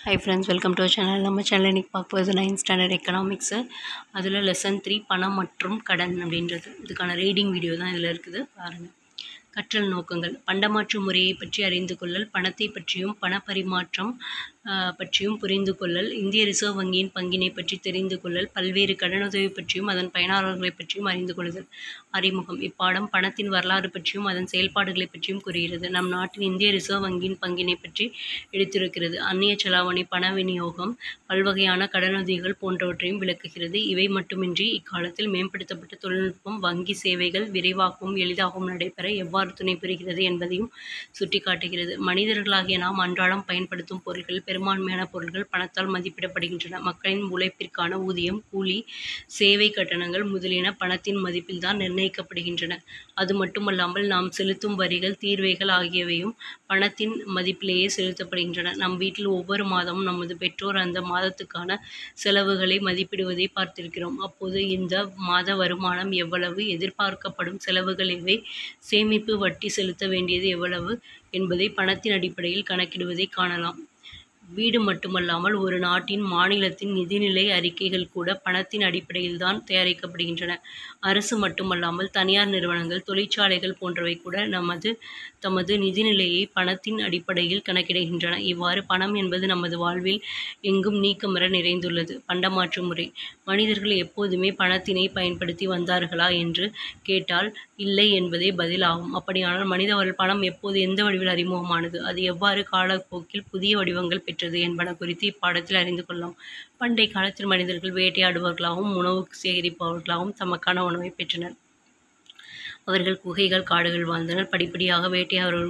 Hi friends, welcome to our channel. நம்ம channel இன்றைக்கி பார்க்க போகிறது 9th ஸ்டாண்டர்ட் எக்கனாமிக்ஸு. அதில் லெசன் 3 பணம் மற்றும் கடன் அப்படின்றது இதுக்கான ரீடிங் வீடியோ தான் இதில் இருக்குது, பாருங்கள். கற்றல் நோக்கங்கள்: பண்டமாற்று முறையை பற்றி அறிந்து கொள்ளல், பணத்தை பற்றியும் பணப்பரிமாற்றம் பற்றியும் புரிந்து கொள்ளல், இந்திய ரிசர்வ் வங்கியின் பங்கினை பற்றி தெரிந்து கொள்ளல், பல்வேறு கடனுதவி பற்றியும் அதன் பயனாளர்களை பற்றியும் அறிந்து கொள்ளுதல். அறிமுகம்: இப்பாடம் பணத்தின் வரலாறு பற்றியும் அதன் செயல்பாடுகளை பற்றியும் கூறுகிறது. நம் நாட்டின் இந்திய ரிசர்வ் வங்கியின் பங்கினை பற்றி எடுத்திருக்கிறது. அந்நிய செலாவணி, பண விநியோகம், பல்வகையான கடனுதவிகள் போன்றவற்றையும் விளக்குகிறது. இவை மட்டுமின்றி இக்காலத்தில் மேம்படுத்தப்பட்ட தொழில்நுட்பம் வங்கி சேவைகள் விரைவாகவும் எளிதாகவும் நடைபெற எவ்வாறு துணை புரிகிறது என்பதையும் சுட்டிக்காட்டுகிறது. மனிதர்களாகிய நாம் அன்றாடம் பயன்படுத்தும் பொருட்கள், பெரும்பான்மையான பொருட்கள் பணத்தால் மதிப்பிடப்படுகின்றன. மக்களின் உழைப்பிற்கான ஊதியம், கூலி, சேவை கட்டணங்கள் முதலியன பணத்தின் மதிப்பில்தான் நிர்ணயிக்கப்படுகின்றன. அது மட்டுமல்லாமல் நாம் செலுத்தும் வரிகள், தீர்வைகள் ஆகியவையும் பணத்தின் மதிப்பிலேயே செலுத்தப்படுகின்றன. நம் வீட்டில் ஒவ்வொரு மாதமும் நமது பெற்றோர் அந்த மாதத்துக்கான செலவுகளை மதிப்பிடுவதை பார்த்திருக்கிறோம். அப்போது இந்த மாத வருமானம் எவ்வளவு, எதிர்பார்க்கப்படும் செலவுகள் எவை, சேமிப்பு, வட்டி செலுத்த வேண்டியது எவ்வளவு என்பதை பணத்தின் அடிப்படையில் கணக்கிடுவதை காணலாம். வீடு மட்டுமல்லாமல் ஒரு நாட்டின், மாநிலத்தின் நிதிநிலை அறிக்கைகள் கூட பணத்தின் அடிப்படையில்தான் தயாரிக்கப்படுகின்றன. அரசு மட்டுமல்லாமல் தனியார் நிறுவனங்கள், தொழிற்சாலைகள் போன்றவை கூட தமது நிதிநிலையை பணத்தின் அடிப்படையில் கணக்கிடுகின்றன. இவ்வாறு பணம் என்பது நமது வாழ்வில் எங்கும் நீக்கமற நிறைந்துள்ளது. பண்டமாற்று முறை: மனிதர்கள் எப்போதுமே பணத்தினை பயன்படுத்தி வந்தார்களா என்று கேட்டால் இல்லை என்பதே பதில் ஆகும். அப்படியானால் மனித பணம் எப்போது, எந்த வடிவில் அறிமுகமானது, அது எவ்வாறு காலப்போக்கில் புதிய வடிவங்கள் பெற்றது என்பன குறித்து இப்பாடத்தில் அறிந்து கொள்ளலாம். பண்டை காலத்தில் மனிதர்கள் வேட்டையாடுபவர்களாகவும் உணவு சேகரிப்பவர்களாகவும் தமக்கான உணவை பெற்றனர். அவர்கள் குகைகள், காடுகள் வாழ்ந்தனர். படிப்படியாக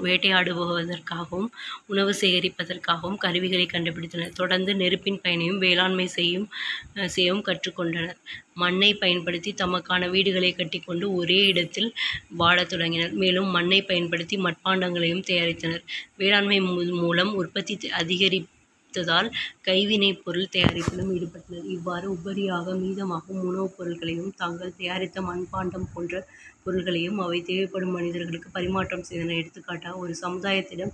வேட்டையாடுவதற்காகவும் உணவு சேகரிப்பதற்காகவும் கருவிகளை கண்டுபிடித்தனர். தொடர்ந்து நெருப்பின் பயனையும் வேளாண்மை செய்யவும் கற்றுக்கொண்டனர். மண்ணை பயன்படுத்தி தமக்கான வீடுகளை கட்டிக்கொண்டு ஒரே இடத்தில் வாழத் தொடங்கினர். மேலும் மண்ணை பயன்படுத்தி மட்பாண்டங்களையும் தயாரித்தனர். வேளாண்மை மூலம் உற்பத்தி அதிகரித்ததால் கைவினைப் பொருள் தயாரிப்பிலும் ஈடுபட்டனர். இவ்வாறு உபரியாக மீதமாகும் உணவுப் பொருட்களையும் தாங்கள் தயாரித்த மண்பாண்டம் போன்ற பொருள்களையும் அவை தேவைப்படும் மனிதர்களுக்கு பரிமாற்றம் செய்தனர். எடுத்துக்காட்டாக, ஒரு சமுதாயத்திடம்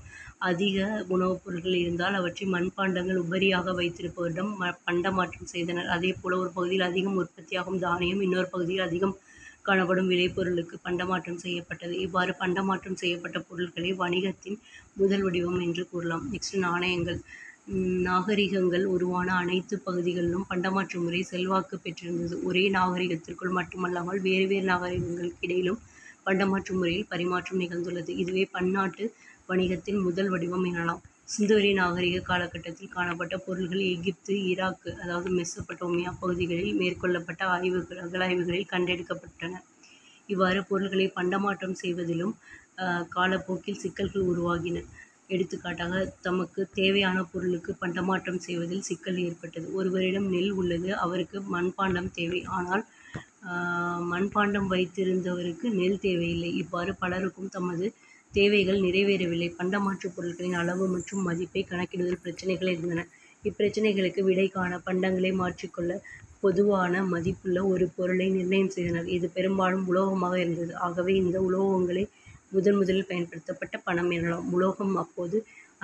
அதிக உணவுப் பொருட்கள் இருந்தால் அவற்றை மண்பாண்டங்கள் உபரியாக வைத்திருப்பவரிடம் பண்டமாற்றம் செய்தனர். அதேபோல ஒரு பகுதியில் அதிகம் உற்பத்தியாகும் தானியம் இன்னொரு பகுதியில் அதிகம் காணப்படும் விளைபொருளுக்கு பண்டமாற்றம் செய்யப்பட்டது. இவ்வாறு பண்டமாற்றம் செய்யப்பட்ட பொருட்களை வணிகத்தின் முதல் வடிவம் என்று கூறலாம். நெக்ஸ்ட், நாணயங்கள். நாகரிகங்கள் உருவான அனைத்து பகுதிகளிலும் பண்டமாற்று முறை செல்வாக்கு பெற்றிருந்தது. ஒரே நாகரிகத்திற்குள் மட்டுமல்லாமல் வேறு வேறு நாகரிகங்களுக்கு இடையிலும் பண்டமாற்று முறையில் பரிமாற்றம் நிகழ்ந்துள்ளது. இதுவே பன்னாட்டு வணிகத்தின் முதல் வடிவம் எனலாம். சிந்துவெளி நாகரிக காலகட்டத்தில் காணப்பட்ட பொருள்கள் எகிப்து, ஈராக்கு அதாவது மெசொப்பட்டோமியா பகுதிகளில் மேற்கொள்ளப்பட்ட அகழாய்வுகளில் கண்டெடுக்கப்பட்டன. இவ்வாறு பொருள்களை பண்டமாற்றம் செய்வதிலும் காலப்போக்கில் சிக்கல்கள் உருவாகின. எடுத்துக்காட்டாக, தமக்கு தேவையான பொருளுக்கு பண்டமாற்றம் செய்வதில் சிக்கல் ஏற்பட்டது. ஒருவரிடம் நெல் உள்ளது, அவருக்கு மண்பாண்டம் தேவை. ஆனால் மண்பாண்டம் வைத்திருந்தவருக்கு நெல் தேவையில்லை. இவ்வாறு பலருக்கும் தமது தேவைகள் நிறைவேறவில்லை. பண்டமாற்று பொருட்களின் அளவு மற்றும் மதிப்பை கணக்கிடுவதில் பிரச்சனைகள் இருந்தன. இப்பிரச்சனைகளுக்கு விடை காண பண்டங்களை மாற்றிக்கொள்ள பொதுவான மதிப்புள்ள ஒரு பொருளை நிர்ணயம் செய்தனர். இது பெரும்பாலும் உலோகமாக இருந்தது. ஆகவே இந்த உலோகங்களை முதலில் பயன்படுத்தப்பட்ட பணம் எனலாம். உலோகம் அப்போது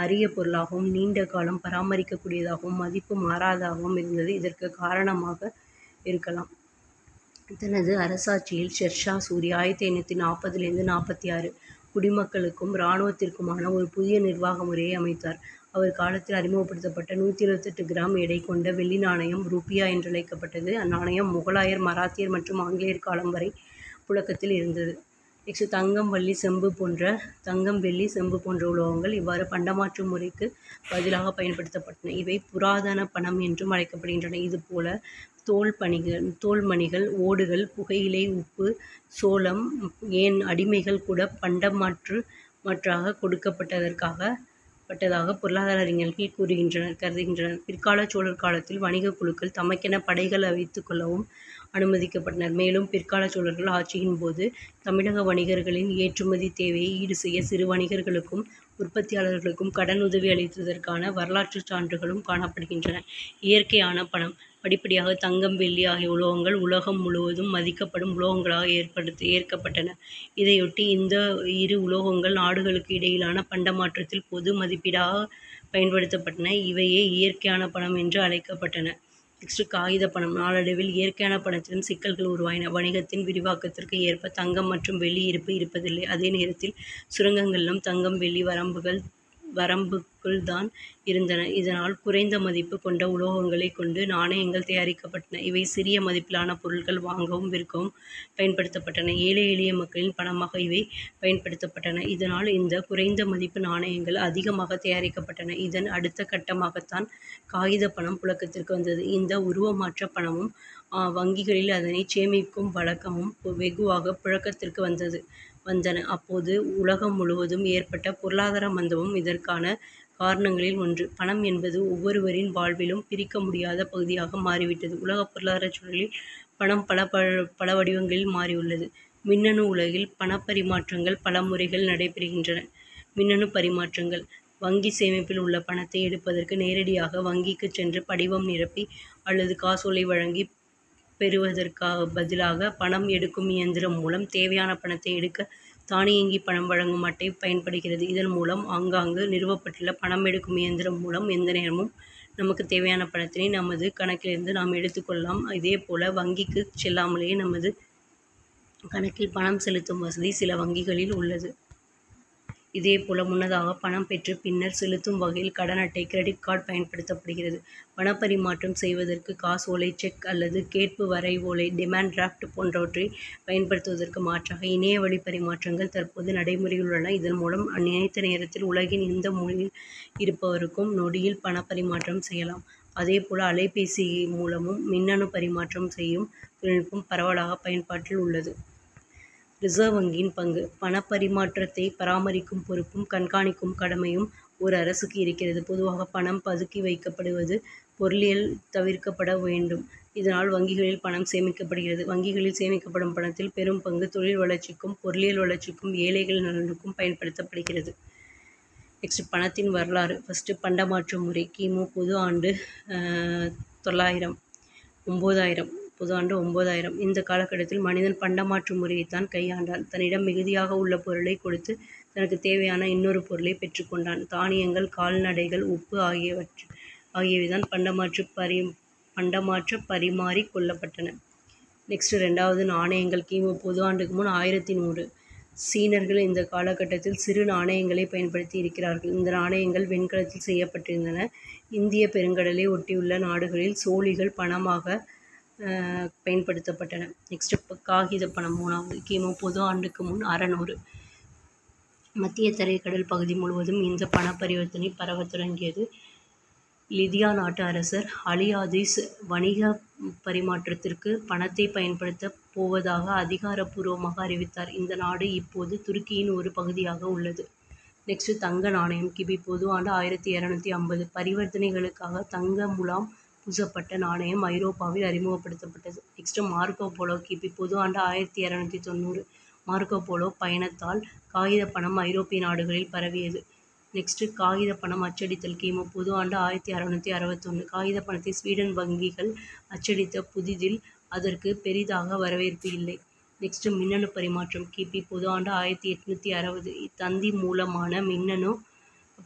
அரிய பொருளாகவும் நீண்ட காலம் பராமரிக்கக்கூடியதாகவும் மதிப்பு மாறாததாகவும் இருந்தது. இதற்கு காரணமாக இருக்கலாம். தனது அரசாட்சியில் ஷெர்ஷா சூரி 1540-46 குடிமக்களுக்கும் இராணுவத்திற்குமான ஒரு புதிய நிர்வாக முறையை அமைத்தார். அவர் காலத்தில் அறிமுகப்படுத்தப்பட்ட 178 கிராம் எடை கொண்ட வெள்ளி நாணயம் ரூபியா என்றழைக்கப்பட்டது. அந்நாணயம் முகலாயர், மராத்தியர் மற்றும் ஆங்கிலேயர் காலம் வரை புழக்கத்தில் இருந்தது. நெக்ஸ்ட், தங்கம், வெள்ளி, செம்பு போன்ற உலோகங்கள் இவ்வாறு பண்டமாற்று முறைக்கு பதிலாக பயன்படுத்தப்பட்டன. இவை புராதன பணம் என்றும் அழைக்கப்படுகின்றன. இதுபோல தோல்மணிகள், ஓடுகள், புகையிலை, உப்பு, சோளம், ஏன் அடிமைகள் கூட பண்டமாற்றாக கொடுக்கப்பட்டதாக பொருளாதார அறிஞர்கள் கருதுகின்றனர். பிற்கால சோழர் காலத்தில் வணிக குழுக்கள் தமக்கென படைகள் வைத்துக் கொள்ளவும் அனுமதிக்கப்பட்டனர். மேலும் பிற்கால சோழர்கள் ஆட்சியின் போது தமிழக வணிகர்களின் ஏற்றுமதி தேவையை ஈடு செய்ய சிறு வணிகர்களுக்கும் உற்பத்தியாளர்களுக்கும் கடனுதவி அளித்ததற்கான வரலாற்று சான்றுகளும் காணப்படுகின்றன. இயற்கையான பணம். படிப்படியாக தங்கம், வெள்ளி ஆகிய உலோகங்கள் உலகம் முழுவதும் மதிக்கப்படும் உலோகங்களாக ஏற்கப்பட்டன. இதையொட்டி இந்த இரு உலோகங்கள் நாடுகளுக்கு இடையிலான பண்டமாற்றத்தில் பொது மதிப்பீடாக பயன்படுத்தப்பட்டன. இவையே இயற்கையான பணம் என்று அழைக்கப்பட்டன. நெக்ஸ்ட் காகித பணம். நாளடைவில் இயற்கையான பணத்திலும் சிக்கல்கள் உருவாயின. வணிகத்தின் விரிவாக்கத்திற்கு ஏற்ப தங்கம் மற்றும் வெள்ளி இருப்பு இருப்பதில்லை. அதே நேரத்தில் சுரங்கங்களிலும் தங்கம் வெள்ளி வரம்புக்குள் தான் இருந்தன. இதனால் குறைந்த மதிப்பு கொண்ட உலோகங்களை கொண்டு நாணயங்கள் தயாரிக்கப்பட்டன. இவை சிறிய மதிப்பிலான பொருட்கள் வாங்கவும் விற்கவும் பயன்படுத்தப்பட்டன. ஏழை எளிய மக்களின் பணமாக இவை பயன்படுத்தப்பட்டன. இதனால் இந்த குறைந்த மதிப்பு நாணயங்கள் அதிகமாக தயாரிக்கப்பட்டன. இதன் அடுத்த கட்டமாகத்தான் காகித பணம் புழக்கத்திற்கு வந்தது. இந்த உருவமாற்ற பணமும் வங்கிகளில் அதனை சேமிக்கும் வழக்கமும் வெகுவாக புழக்கத்திற்கு வந்தன. அப்போது உலகம் முழுவதும் ஏற்பட்ட பொருளாதார மந்தமும் இதற்கான காரணங்களில் ஒன்று. பணம் என்பது ஒவ்வொருவரின் வாழ்விலும் பிரிக்க முடியாத பகுதியாக மாறிவிட்டது. உலக பொருளாதார சூழலில் பணம் பல வடிவங்களில் மாறியுள்ளது. மின்னணு உலகில் பணப்பரிமாற்றங்கள் பல முறைகள் நடைபெறுகின்றன. மின்னணு பரிமாற்றங்கள். வங்கி சேமிப்பில் உள்ள பணத்தை எடுப்பதற்கு நேரடியாக வங்கிக்கு சென்று படிவம் நிரப்பி அல்லது காசோலை வழங்கி பெறுவதற்காக பதிலாக பணம் எடுக்கும் இயந்திரம் மூலம் தேவையான பணத்தை எடுக்க தானியங்கி பணம் வழங்கும் அட்டை பயன்படுகிறது. இதன் மூலம் ஆங்காங்கு நிறுவப்பட்டுள்ள பணம் எடுக்கும் இயந்திரம் மூலம் எந்த நேரமும் நமக்கு தேவையான பணத்தினை நமது கணக்கிலிருந்து நாம் எடுத்துக்கொள்ளலாம். இதேபோல வங்கிக்கு செல்லாமலேயே நமது கணக்கில் பணம் செலுத்தும் வசதி சில வங்கிகளில் உள்ளது. இதேபோல முன்னதாக பணம் பெற்று பின்னர் செலுத்தும் வகையில் கடன் அட்டை, கிரெடிட் கார்டு பயன்படுத்தப்படுகிறது. பணப்பரிமாற்றம் செய்வதற்கு காசோலை, செக் அல்லது கேட்பு வரைவோலை, டிமாண்ட் டிராஃப்ட் போன்றவற்றை பயன்படுத்துவதற்கு மாற்றாக இணைய வழி பரிமாற்றங்கள் தற்போது நடைமுறையில் உள்ளன. இதன் மூலம் நினைத்த நேரத்தில் உலகின் எந்த மூலையில் இருப்பவருக்கும் நொடியில் பணப்பரிமாற்றம் செய்யலாம். அதேபோல அலைபேசி மூலமும் மின்னணு பரிமாற்றம் செய்யும் தொழில்நுட்பம் பரவலாக பயன்பாட்டில் உள்ளது. ரிசர்வ் வங்கியின் பங்கு. பணப்பரிமாற்றத்தை பராமரிக்கும் பொறுப்பும் கண்காணிக்கும் கடமையும் ஒரு அரசுக்கு இருக்கிறது. பொதுவாக பணம் பதுக்கி வைக்கப்படுவது பொருளியல் தவிர்க்கப்பட வேண்டும். இதனால் வங்கிகளில் பணம் சேமிக்கப்படுகிறது. வங்கிகளில் சேமிக்கப்படும் பணத்தில் பெரும் பங்கு தொழில் வளர்ச்சிக்கும் பொருளியல் வளர்ச்சிக்கும் ஏழைகள் நலனுக்கும் பயன்படுத்தப்படுகிறது. நெக்ஸ்ட் பணத்தின் வரலாறு. ஃபஸ்ட்டு பண்டமாற்று முறை. கிமு பொது ஆண்டு 9000 பொது ஆண்டு 9000. இந்த காலகட்டத்தில் மனிதன் பண்டமாற்று முறையைத்தான் கையாண்டான். தன்னிடம் மிகுதியாக உள்ள பொருளை கொடுத்து தனக்கு தேவையான இன்னொரு பொருளை பெற்றுக்கொண்டான். தானியங்கள், கால்நடைகள், உப்பு ஆகியவைதான் பண்டமாற்ற பரிமாறி கொள்ளப்பட்டன. நெக்ஸ்ட் 2வது நாணயங்கள். கிமு பொது ஆண்டுக்கு முன் 1100. சீனர்கள் இந்த காலகட்டத்தில் சிறு நாணயங்களை பயன்படுத்தி இருக்கிறார்கள். இந்த நாணயங்கள் வெண்கலத்தில் செய்யப்பட்டிருந்தன. இந்திய பெருங்கடலை ஒட்டியுள்ள நாடுகளில் சோழிகள் பணமாக பயன்படுத்தப்பட்டன. நெக்ஸ்ட் காகித பணம். 3வது. கிமு பொது ஆண்டுக்கு முன் 600. மத்திய தரைக்கடல் பகுதி முழுவதும் இந்த பண பரிவர்த்தனை பரவத் தொடங்கியது. லிதியா நாட்டு அரசர் அலியாதிஸ் வணிக பரிமாற்றத்திற்கு பணத்தை பயன்படுத்தப் போவதாக அதிகாரப்பூர்வமாக அறிவித்தார். இந்த நாடு இப்போது துருக்கியின் ஒரு பகுதியாக உள்ளது. நெக்ஸ்ட் தங்க நாணயம். கிபி பொது ஆண்டு 1250. பரிவர்த்தனைகளுக்காக தங்க முலாம் பூசப்பட்ட நாணயம் ஐரோப்பாவில் அறிமுகப்படுத்தப்பட்டது. Next Marco polo. கிபி பொது ஆண்டு 1290. மார்க்கோ போலோ பயணத்தால் காகித பணம் ஐரோப்பிய நாடுகளில் பரவியது. நெக்ஸ்ட் காகித பணம் அச்சடித்தல். கிமு பொது ஆண்டு 1661. காகித பணத்தை ஸ்வீடன் வங்கிகள் அச்சடித்த புதிதில் அதற்கு பெரிதாக வரவேற்பு இல்லை. நெக்ஸ்ட் மின்னணு பரிமாற்றம். கிபி பொது ஆண்டு 1860. தந்தி மூலமான மின்னணு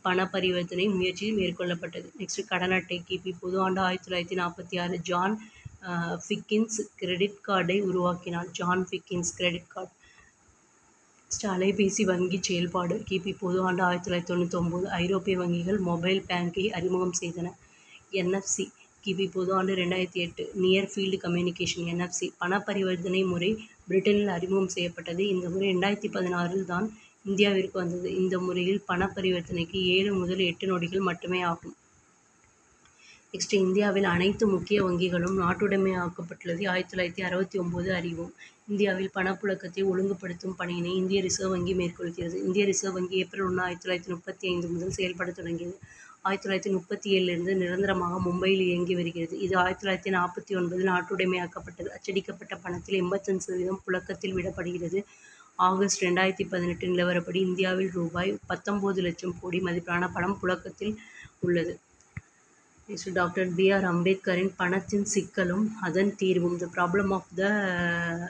பண பரிவர்த்தனை முயற்சி மேற்கொள்ளப்பட்டது. நெக்ஸ்ட் கடன் அட்டை. கிபி பொது ஆண்டு 1946. ஜான் ஃபிக்கின்ஸ் கிரெடிட் கார்டை உருவாக்கினார். John Figgins credit card. Next அலைபேசி வங்கி செயல்பாடு. கிபி பொது ஆண்டு 1999. ஐரோப்பிய வங்கிகள் மொபைல் பேங்கை அறிமுகம் செய்தன. NFC. கிபி பொது ஆண்டு 2008. நியர் ஃபீல்டு கம்யூனிகேஷன் NFC பண பரிவர்த்தனை முறை பிரிட்டனில் அறிமுகம் செய்யப்பட்டது. இந்த முறை 2016 தான் இந்தியாவிற்கு வந்தது. இந்த முறையில் பண பரிவர்த்தனைக்கு 7 முதல் 8 நொடிகள் மட்டுமே ஆகும். நெக்ஸ்ட் இந்தியாவில் அனைத்து முக்கிய வங்கிகளும் நாட்டுடைமையாக்கப்பட்டுள்ளதை 1969 அறிவோம். இந்தியாவில் பணப்புழக்கத்தை ஒழுங்குபடுத்தும் பணியினை இந்திய ரிசர்வ் வங்கி மேற்கொள்கிறது. இந்திய ரிசர்வ் வங்கி ஏப்ரல் 1, 1935 முதல் செயல்பட தொடங்கியது. 1937 நிரந்தரமாக மும்பையில் இயங்கி வருகிறது. இது 1949 நாட்டுடைமையாக்கப்பட்டது. அச்சடிக்கப்பட்ட பணத்தில் 85% புழக்கத்தில் விடப்படுகிறது. ஆகஸ்ட் 2018 நிலவரப்படி இந்தியாவில் ரூபாய் 19 லட்சம் கோடி மதிப்பிலான பணம் புழக்கத்தில் உள்ளது. Doctor B.R. அம்பேத்கரின் பணத்தின் சிக்கலும் அதன் தீர்வும் the problem of the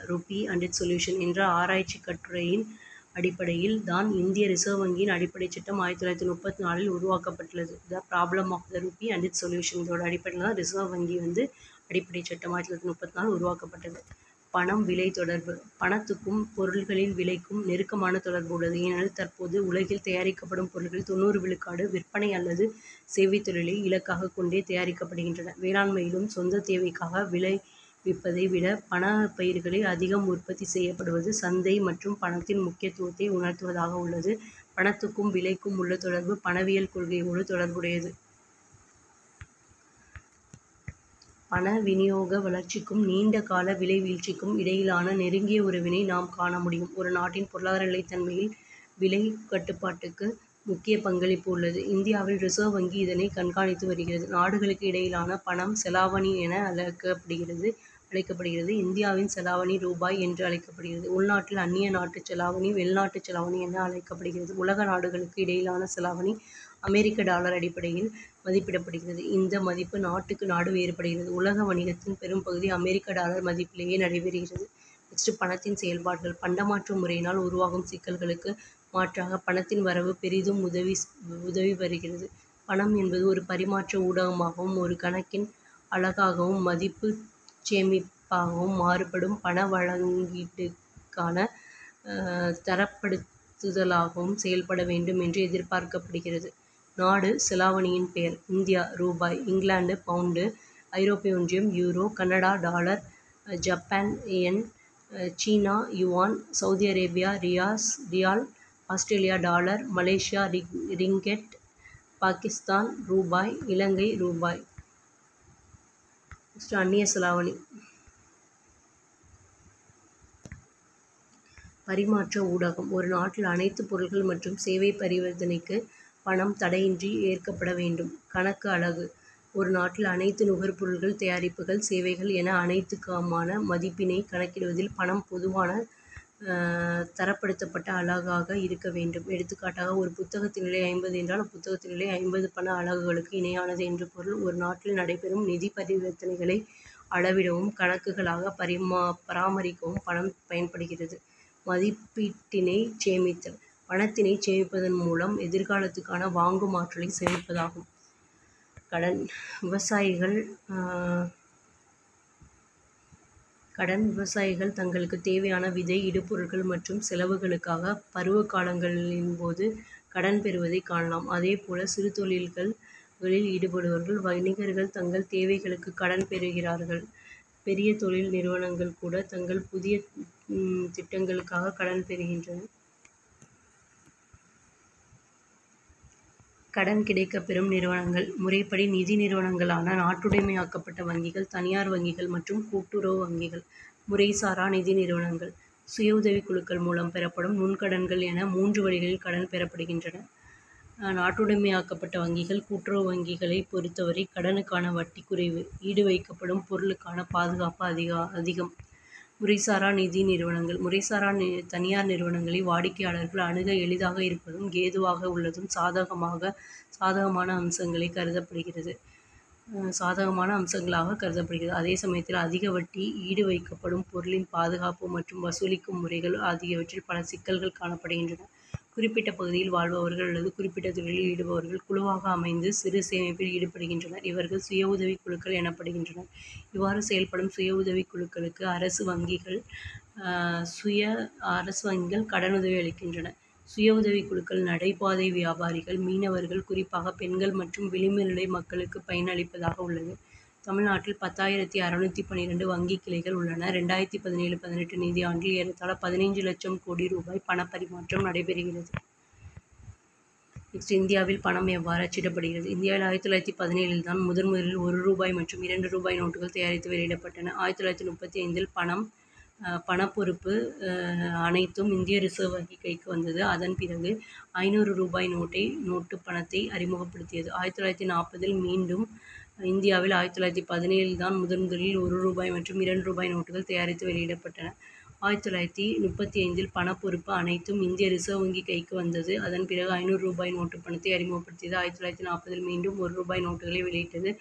rupee and its solution என்ற ஆராய்ச்சி கட்டுரையின் அடிப்படையில் தான் இந்திய ரிசர்வ் வங்கியின் அடிப்படை சட்டம் 1934 உருவாக்கப்பட்டுள்ளது. The problem of the rupee and its solution. இதோட அடிப்படையில் தான் ரிசர்வ் வங்கி அடிப்படை சட்டம் 1934 உருவாக்கப்பட்டது. பணம் விலை தொடர்பு. பணத்துக்கும் பொருள்களின் விலைக்கும் நெருக்கமான தொடர்பு உள்ளது. ஏனெனில் தற்போது உலகில் தயாரிக்கப்படும் பொருட்களில் 90% விற்பனை அல்லது சேவைத் தொழிலை இலக்காக கொண்டே தயாரிக்கப்படுகின்றன. வேளாண்மையிலும் சொந்த தேவைக்காக விளைவிப்பதை விட பணப்பயிர்களை அதிகம் உற்பத்தி செய்யப்படுவது சந்தை மற்றும் பணத்தின் முக்கியத்துவத்தை உணர்த்துவதாக உள்ளது. பணத்துக்கும் விலைக்கும் உள்ள தொடர்பு பணவியல் கொள்கையோடு தொடர்புடையது. பண விநியோக வளர்ச்சிக்கும் நீண்ட கால விலை வீழ்ச்சிக்கும் இடையிலான நெருங்கிய உறவினை நாம் காண முடியும். ஒரு நாட்டின் பொருளாதார நிலைத்தன்மையில் விலை கட்டுப்பாட்டுக்கு முக்கிய பங்களிப்பு உள்ளது. இந்தியாவில் ரிசர்வ் வங்கி இதனை கண்காணித்து வருகிறது. நாடுகளுக்கு இடையிலான பணம் செலாவணி என அழைக்கப்படுகிறது. இந்தியாவின் செலாவணி ரூபாய் என்று அழைக்கப்படுகிறது. உள்நாட்டில் அந்நிய நாட்டு செலாவணி வெளிநாட்டு செலாவணி என அழைக்கப்படுகிறது. உலக நாடுகளுக்கு இடையிலான செலாவணி அமெரிக்க டாலர் அடிப்படையில் மதிப்பிடப்படுகிறது. இந்த மதிப்பு நாட்டுக்கு நாடு வேறுபடுகிறது. உலக வணிகத்தின் பெரும்பகுதி அமெரிக்க டாலர் மதிப்பிலேயே நடைபெறுகிறது. பணத்தின் செயல்பாடுகள். பண்டமாற்று முறையினால் உருவாகும் சிக்கல்களுக்கு மாற்றாக பணத்தின் வரவு பெரிதும் உதவி வருகிறது. பணம் என்பது ஒரு பரிமாற்ற ஊடகமாகவும் ஒரு கணக்கின் அலகாகவும் மதிப்பு சேமிப்பாகவும் மாறுபடும் பண வழங்கீட்டுக்கான தரப்படுத்துதலாகவும் செயல்பட வேண்டும் என்று எதிர்பார்க்கப்படுகிறது. நாடு செலாவணியின் பெயர். இந்தியா ரூபாய், இங்கிலாந்து பவுண்டு, ஐரோப்பிய ஒன்றியம் euro, Canada dollar, Japan yen, சீனா yuan, Saudi Arabia riyal, Australia dollar, Malaysia ringgit, Pakistan ரூபாய், இலங்கை ரூபாய். அந்நிய செலாவணி. பரிமாற்ற ஊடகம். ஒரு நாட்டில் அனைத்து பொருட்கள் மற்றும் சேவை பரிவர்த்தனைக்கு பணம் தடையின்றி ஏற்கப்பட வேண்டும். கணக்கு அலகு. ஒரு நாட்டில் அனைத்து நுகர்பொருட்கள், தயாரிப்புகள், சேவைகள் என அனைத்துக்குமான மதிப்பினை கணக்கிடுவதில் பணம் பொதுவான தரப்படுத்தப்பட்ட அலகாக இருக்க வேண்டும். எடுத்துக்காட்டாக, ஒரு புத்தகத்தின் விலை 50 என்றால் அப்புத்தகத்தின் விலை 50 பண அலகுகளுக்கு இணையானது என்று பொருள். ஒரு நாட்டில் நடைபெறும் நிதி பரிவர்த்தனைகளை அளவிடவும் கணக்குகளாக பராமரிக்கவும் பணம் பயன்படுகிறது. மதிப்பீட்டினை சேமித்தல். பணத்தினை சேமிப்பதன் மூலம் எதிர்காலத்துக்கான வாங்கும் ஆற்றலை சேமிப்பதாகும். கடன். விவசாயிகள் தங்களுக்கு தேவையான விதை, இடுபொருட்கள் மற்றும் செலவுகளுக்காக பருவ காலங்களின்போது கடன் பெறுவதை காணலாம். அதேபோல சிறு தொழில்களில் ஈடுபடுபவர்கள், வணிகர்கள் தங்கள் தேவைகளுக்கு கடன் பெறுகிறார்கள். பெரிய தொழில் நிறுவனங்கள் கூட தங்கள் புதிய திட்டங்களுக்காக கடன் பெறுகின்றன. கடன் கிடைக்கப்பெறும் நிறுவனங்கள். முறைப்படி நிதி நிறுவனங்களான நாட்டுடைமையாக்கப்பட்ட வங்கிகள், தனியார் வங்கிகள் மற்றும் கூட்டுறவு வங்கிகள். முறைசாரா நிதி நிறுவனங்கள். சுய உதவிக் குழுக்கள் மூலம் பெறப்படும் நுண்கடன்கள் என 3 வழிகளில் கடன் பெறப்படுகின்றன. நாட்டுடைமையாக்கப்பட்ட வங்கிகள். கூட்டுறவு வங்கிகளை பொறுத்தவரை கடனுக்கான வட்டி குறைவு, ஈடு வைக்கப்படும் பொருளுக்கான பாதுகாப்பு அதிகம். முறைசாரா நிதி நிறுவனங்கள். முறைசாரா தனியார் நிறுவனங்களை வாடிக்கையாளர்கள் அணுக எளிதாக இருப்பதும் ஏதுவாக உள்ளதும் சாதகமான அம்சங்களாக கருதப்படுகிறது. அதே சமயத்தில் அதிக வட்டி, ஈடு வைக்கப்படும் பொருளின் பாதுகாப்பு மற்றும் வசூலிக்கும் முறைகள் ஆகியவற்றில் பல சிக்கல்கள் காணப்படுகின்றன. குறிப்பிட்ட பகுதியில் வாழ்பவர்கள் அல்லது குறிப்பிட்ட தொழிலில் ஈடுபவர்கள் குழுவாக அமைந்து சிறு சேமிப்பில் ஈடுபடுகின்றனர். இவர்கள் சுய உதவிக் குழுக்கள் எனப்படுகின்றனர். இவ்வாறு செயல்படும் சுய உதவிக் குழுக்களுக்கு அரசு வங்கிகள் கடனுதவி அளிக்கின்றன. சுய உதவிக் குழுக்கள் நடைபாதை வியாபாரிகள், மீனவர்கள், குறிப்பாக பெண்கள் மற்றும் விளிம்பு நிலை மக்களுக்கு பயனளிப்பதாக உள்ளது. தமிழ்நாட்டில் 10,612 வங்கிக் கிளைகள் உள்ளன. 2017-18 நிதியாண்டில் ஏறத்தாழ 15 லட்சம் கோடி ரூபாய் பணப்பரிமாற்றம் நடைபெறுகிறது. இந்தியாவில் பணம் எவ்வாறு அச்சிடப்படுகிறது? இந்தியாவில் 1917 தான் முதலில் 1 ரூபாய் மற்றும் 2 ரூபாய் நோட்டுகள் தயாரித்து வெளியிடப்பட்டன. 1935 பணப்பொறுப்பு அனைத்தும் இந்திய ரிசர்வ் வங்கி கைக்கு வந்தது. அதன் பிறகு 500 ரூபாய் நோட்டு பணத்தை அறிமுகப்படுத்தியது. 1940 மீண்டும் இந்தியாவில் 1917 தான் முதலில் 1 ரூபாய் மற்றும் 2 ரூபாய் நோட்டுகள் தயாரித்து வெளியிடப்பட்டன. 1935 பணப்பொறுப்பு அனைத்தும் இந்திய ரிசர்வ் வங்கி கைக்கு வந்தது. அதன் பிறகு 500 ரூபாய் நோட்டு பணத்தை அறிமுகப்படுத்தியது. 1940 மீண்டும் 1 ரூபாய் நோட்டுகளை வெளியிட்டது.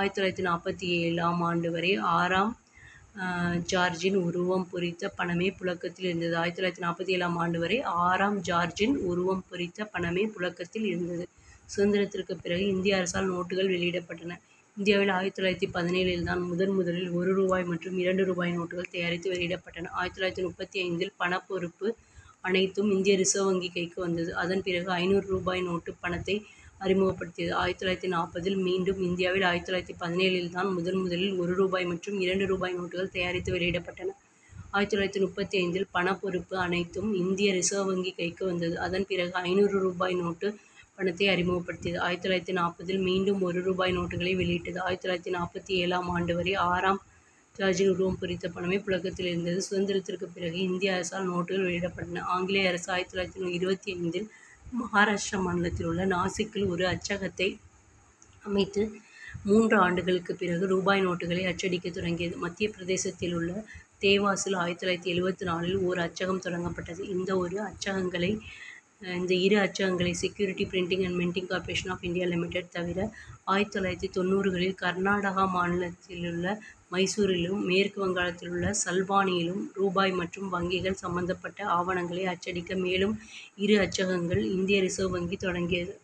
1947 ஆண்டு வரை 6ஆம் ஜார்ஜின் உருவம் பொறித்த பணமே புழக்கத்தில் இருந்தது. 1947ஆம் ஆண்டு வரை 6ஆம் ஜார்ஜின் உருவம் பொறித்த பணமே புழக்கத்தில் இருந்தது. சுதந்திரத்திற்கு பிறகு இந்திய அரசால் நோட்டுகள் வெளியிடப்பட்டன. இந்தியாவில் 1917இல் தான் முதலில் ரூ. 1 மற்றும் ரூ. 2 நோட்டுகள் தயாரித்து வெளியிடப்பட்டன. 1935இல் பணப்பொறுப்பு அனைத்தும் இந்திய ரிசர்வ் வங்கி கைக்கு வந்தது. அதன் பிறகு ரூ. 500 நோட்டு பணத்தை அறிமுகப்படுத்தியது. 1940இல் மீண்டும் இந்தியாவில் 1917இல் தான் முதலில் ரூ. 1 மற்றும் ரூ. 2 நோட்டுகள் தயாரித்து வெளியிடப்பட்டன. 1935இல் பணப்பொறுப்பு அனைத்தும் இந்திய ரிசர்வ் வங்கி கைக்கு வந்தது. அதன் பிறகு ரூ. 500 நோட்டு பணத்தை அறிமுகப்படுத்தியது. 1940இல் மீண்டும் ரூ. 1 நோட்டுகளை வெளியிட்டது. 1947ஆம் ஆண்டு வரை 6ஆம் ஜார்ஜின் உருவம் பொறித்த பணமே புழக்கத்தில் இருந்தது. சுதந்திரத்திற்கு பிறகு இந்திய அரசால் நோட்டுகள் வெளியிடப்பட்டன. ஆங்கிலேய அரசு 1925இல் மகாராஷ்டிரா மாநிலத்தில் உள்ள நாசிக்கில் ஒரு அச்சகத்தை அமைத்து 3 ஆண்டுகளுக்கு பிறகு ரூபாய் நோட்டுகளை அச்சடிக்க தொடங்கியது. மத்திய பிரதேசத்தில் உள்ள தேவாஸில் 1974இல் ஓர் அச்சகம் தொடங்கப்பட்டது. இந்த இரு அச்சகங்களை security printing and minting corporation of India limited தவிர 1990களில் கர்நாடகா மாநிலத்திலுள்ள மைசூரிலும் மேற்கு வங்காளத்திலுள்ள சல்பானியிலும் ரூபாய் மற்றும் வங்கிகள் சம்பந்தப்பட்ட ஆவணங்களை அச்சடிக்க மேலும் 2 அச்சகங்கள் இந்திய ரிசர்வ் வங்கி தொடங்கியது.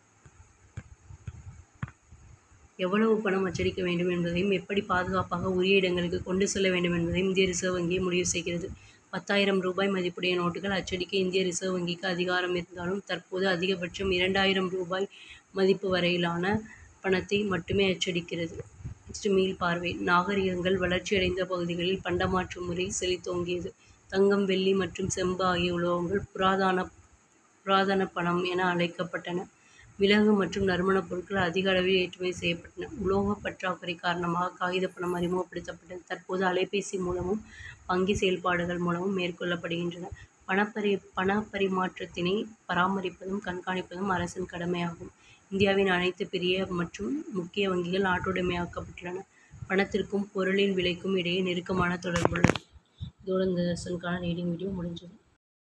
எவ்வளவு பணம் அச்சடிக்க வேண்டும் என்பதையும் எப்படி பாதுகாப்பாக உரிய இடங்களுக்கு கொண்டு செல்ல வேண்டும் என்பதையும் இந்திய ரிசர்வ் வங்கி முடிவு செய்கிறது. 10,000 ரூபாய் மதிப்புடைய நோட்டுகள் அச்சடிக்க இந்திய ரிசர்வ் வங்கிக்கு அதிகாரம் இருந்தாலும் தற்போது அதிகபட்சம் 2,000 ரூபாய் மதிப்பு வரையிலான பணத்தை மட்டுமே அச்சடிக்கிறது. மீள்பார்வை. நாகரிகங்கள் வளர்ச்சியடைந்த பகுதிகளில் பண்டமாற்று முறை செழித்தோங்கியது. தங்கம், வெள்ளி மற்றும் செம்பு ஆகிய உலோகங்கள் புராதன பணம் என அழைக்கப்பட்டன. மிளகு மற்றும் நறுமணப் பொருட்கள் அதிக அளவில் ஏற்றுமதி செய்யப்பட்டன. உலோக பற்றாக்குறை காரணமாக காகிதப் பணம் அறிமுகப்படுத்தப்பட்டது. தற்போது அலைபேசி மூலமும் வங்கி செயல்பாடுகள் மூலமும் மேற்கொள்ளப்படுகின்றன. பணப்பரிமாற்றத்தினை பராமரிப்பதும் கண்காணிப்பதும் அரசின் கடமையாகும். இந்தியாவின் அனைத்து பெரிய மற்றும் முக்கிய வங்கிகள் நாட்டுடைமையாக்கப்பட்டுள்ளன. பணத்திற்கும் பொருளின் விலைக்கும் இடையே நெருக்கமான தொடர்புள்ளது. இதோடு இந்த லெசனுக்கான ரீடிங் வீடியோ முடிஞ்சது.